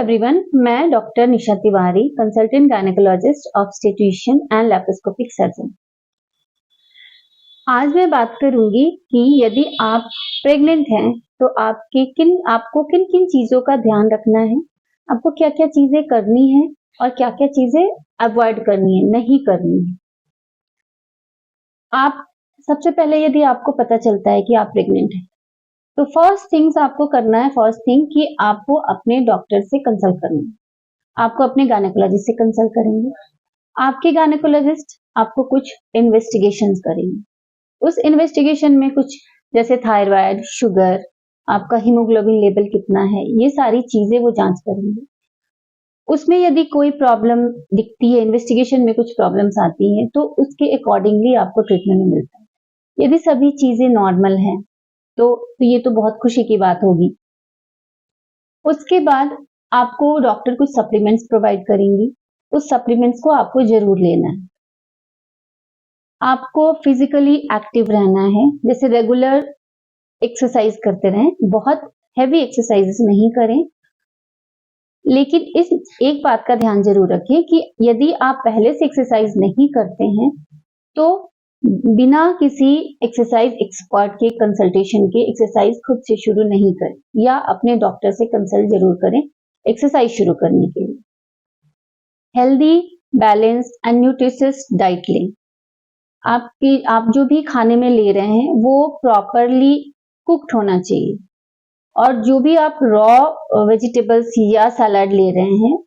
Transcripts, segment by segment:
Everyone, मैं doctor Nisha Tiwari, consultant gynaecologist, obstetrician and laparoscopic surgeon. आज मैं बात करूंगी कि यदि आप प्रेग्नेंट हैं तो आपको किन किन चीजों का ध्यान रखना है, आपको क्या क्या चीजें करनी है और क्या क्या चीजें अवॉइड करनी है, नहीं करनी है। आप सबसे पहले यदि आपको पता चलता है कि आप प्रेग्नेंट हैं तो फर्स्ट थिंग्स आपको करना है, फर्स्ट थिंग कि आपको अपने डॉक्टर से कंसल्ट करना है। आपको अपने गायनेकोलॉजिस्ट से कंसल्ट करेंगे। आपके गायनेकोलॉजिस्ट आपको कुछ इन्वेस्टिगेशंस करेंगे। उस इन्वेस्टिगेशन में कुछ जैसे थायराइड, शुगर, आपका हीमोग्लोबिन लेवल कितना है, ये सारी चीजें वो जांच करेंगे। उसमें यदि कोई प्रॉब्लम दिखती है, इन्वेस्टिगेशन में कुछ प्रॉब्लम्स आती हैं, तो उसके अकॉर्डिंगली आपको ट्रीटमेंट मिलता है। यदि सभी चीजें नॉर्मल हैं तो ये तो बहुत खुशी की बात होगी। उसके बाद आपको डॉक्टर कुछ सप्लीमेंट्स प्रोवाइड करेंगी। उस सप्लीमेंट्स को आपको जरूर लेना है। आपको फिजिकली एक्टिव रहना है, जैसे रेगुलर एक्सरसाइज करते रहें, बहुत हैवी एक्सरसाइजेस नहीं करें। लेकिन इस एक बात का ध्यान जरूर रखें कि यदि आप पहले से एक्सरसाइज नहीं करते हैं तो बिना किसी एक्सरसाइज एक्सपर्ट के कंसल्टेशन के एक्सरसाइज खुद से शुरू नहीं करें, या अपने डॉक्टर से कंसल्ट जरूर करें एक्सरसाइज शुरू करने के लिए। Healthy, balanced and nutritious diet लें। आप जो भी खाने में ले रहे हैं वो प्रॉपरली कुक्ड होना चाहिए, और जो भी आप रॉ वेजिटेबल्स या सलाद ले रहे हैं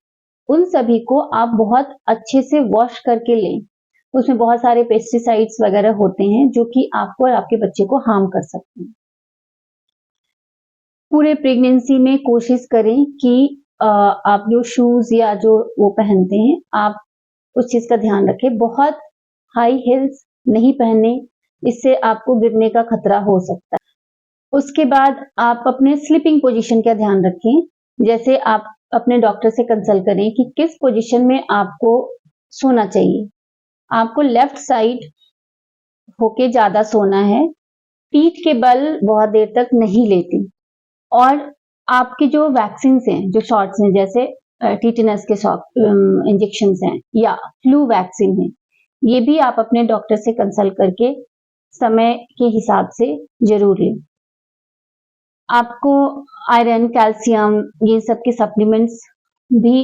उन सभी को आप बहुत अच्छे से वॉश करके लें। उसमें बहुत सारे पेस्टिसाइड्स वगैरह होते हैं जो कि आपको और आपके बच्चे को हार्म कर सकते हैं। पूरे प्रेगनेंसी में कोशिश करें कि आप जो शूज या जो वो पहनते हैं आप उस चीज का ध्यान रखें। बहुत हाई हील्स नहीं पहने, इससे आपको गिरने का खतरा हो सकता है। उसके बाद आप अपने स्लीपिंग पोजीशन का ध्यान रखें। जैसे आप अपने डॉक्टर से कंसल्ट करें कि किस पोजीशन में आपको सोना चाहिए। आपको लेफ्ट साइड होके ज्यादा सोना है, पीठ के बल बहुत देर तक नहीं लेती। और आपके जो वैक्सीन हैं, जो शॉट्स हैं, जैसे टीटेनस के इंजेक्शन हैं या फ्लू वैक्सीन है, ये भी आप अपने डॉक्टर से कंसल्ट करके समय के हिसाब से जरूर लें। आपको आयरन, कैल्शियम, ये सब के सप्लीमेंट्स भी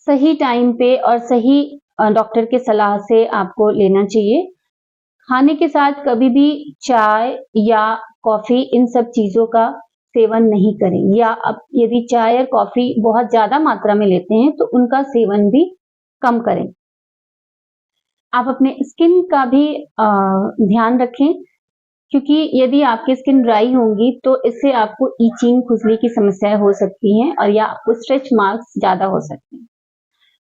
सही टाइम पे और सही डॉक्टर के सलाह से आपको लेना चाहिए। खाने के साथ कभी भी चाय या कॉफी, इन सब चीजों का सेवन नहीं करें, या अब यदि चाय और कॉफी बहुत ज्यादा मात्रा में लेते हैं तो उनका सेवन भी कम करें। आप अपने स्किन का भी ध्यान रखें, क्योंकि यदि आपकी स्किन ड्राई होंगी तो इससे आपको ईचिंग, खुजली की समस्याएं हो सकती हैं, और या आपको स्ट्रेच मार्क्स ज्यादा हो सकते हैं।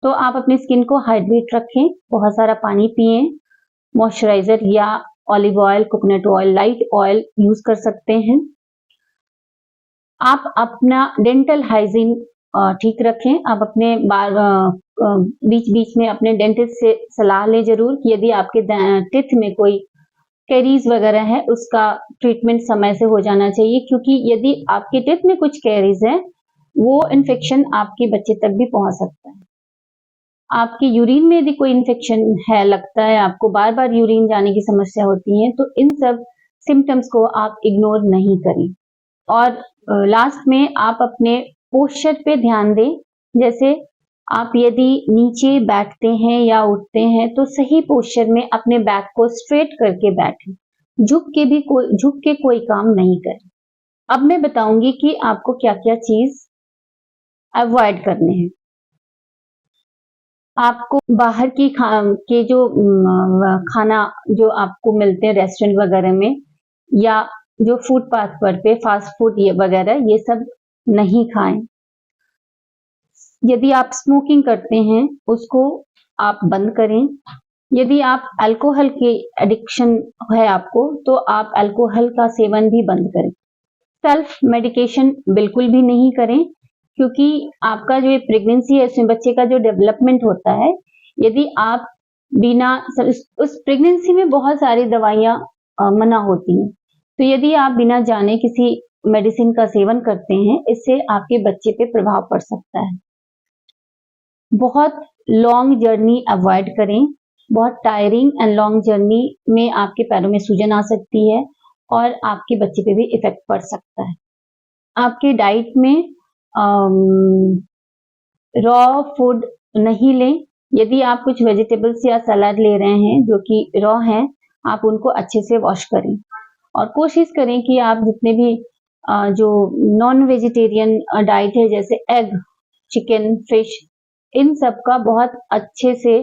तो आप अपनी स्किन को हाइड्रेट रखें, बहुत सारा पानी पिएं, मॉइस्चराइजर या olive oil, coconut oil, light oil use कर सकते हैं। आप अपना डेंटल हाइजीन ठीक रखें। आप अपने बीच बीच में अपने डेंटिस्ट से सलाह लें जरूर कि यदि आपके टीथ में कोई कैरीज वगैरह है उसका ट्रीटमेंट समय से हो जाना चाहिए, क्योंकि यदि आपके टीथ में कुछ कैरीज है वो इन्फेक्शन आपके बच्चे तक भी पहुंच सकता है। आपके यूरिन में यदि कोई इन्फेक्शन है, लगता है आपको बार बार यूरिन जाने की समस्या होती है, तो इन सब सिम्टम्स को आप इग्नोर नहीं करें। और लास्ट में आप अपने पोस्चर पे ध्यान दें। जैसे आप यदि नीचे बैठते हैं या उठते हैं तो सही पोस्चर में अपने बैक को स्ट्रेट करके बैठें, झुक के कोई काम नहीं करें। अब मैं बताऊंगी कि आपको क्या क्या चीज अवॉइड करने हैं। आपको बाहर के जो खाना जो आपको मिलते हैं रेस्टोरेंट वगैरह में, या जो फुटपाथ पे फास्ट फूड वगैरह, ये सब नहीं खाएं। यदि आप स्मोकिंग करते हैं उसको आप बंद करें। यदि आप अल्कोहल के एडिक्शन है आपको, तो आप अल्कोहल का सेवन भी बंद करें। सेल्फ मेडिकेशन बिल्कुल भी नहीं करें, क्योंकि आपका जो प्रेगनेंसी है इसमें बच्चे का जो डेवलपमेंट होता है, यदि आप बिना उस प्रेगनेंसी में बहुत सारी दवाइयां मना होती हैं, तो यदि आप बिना जाने किसी मेडिसिन का सेवन करते हैं, इससे आपके बच्चे पे प्रभाव पड़ सकता है। बहुत लॉन्ग जर्नी अवॉइड करें। बहुत टायरिंग एंड लॉन्ग जर्नी में आपके पैरों में सूजन आ सकती है और आपके बच्चे पे भी इफेक्ट पड़ सकता है। आपके डाइट में रॉ फूड नहीं लें। यदि आप कुछ वेजिटेबल्स या सलाद ले रहे हैं जो कि रॉ हैं, आप उनको अच्छे से वॉश करें और कोशिश करें कि आप जितने भी जो नॉन वेजिटेरियन डाइट है जैसे एग, चिकन, फिश, इन सब का बहुत अच्छे से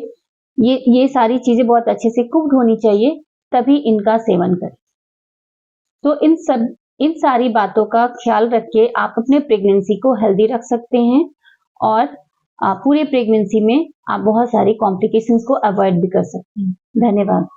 ये सारी चीजें बहुत अच्छे से कुक्ड होनी चाहिए, तभी इनका सेवन करें। तो इन सारी बातों का ख्याल रख के आप अपने प्रेगनेंसी को हेल्दी रख सकते हैं और पूरे प्रेगनेंसी में आप बहुत सारी कॉम्प्लिकेशंस को अवॉइड भी कर सकते हैं। धन्यवाद।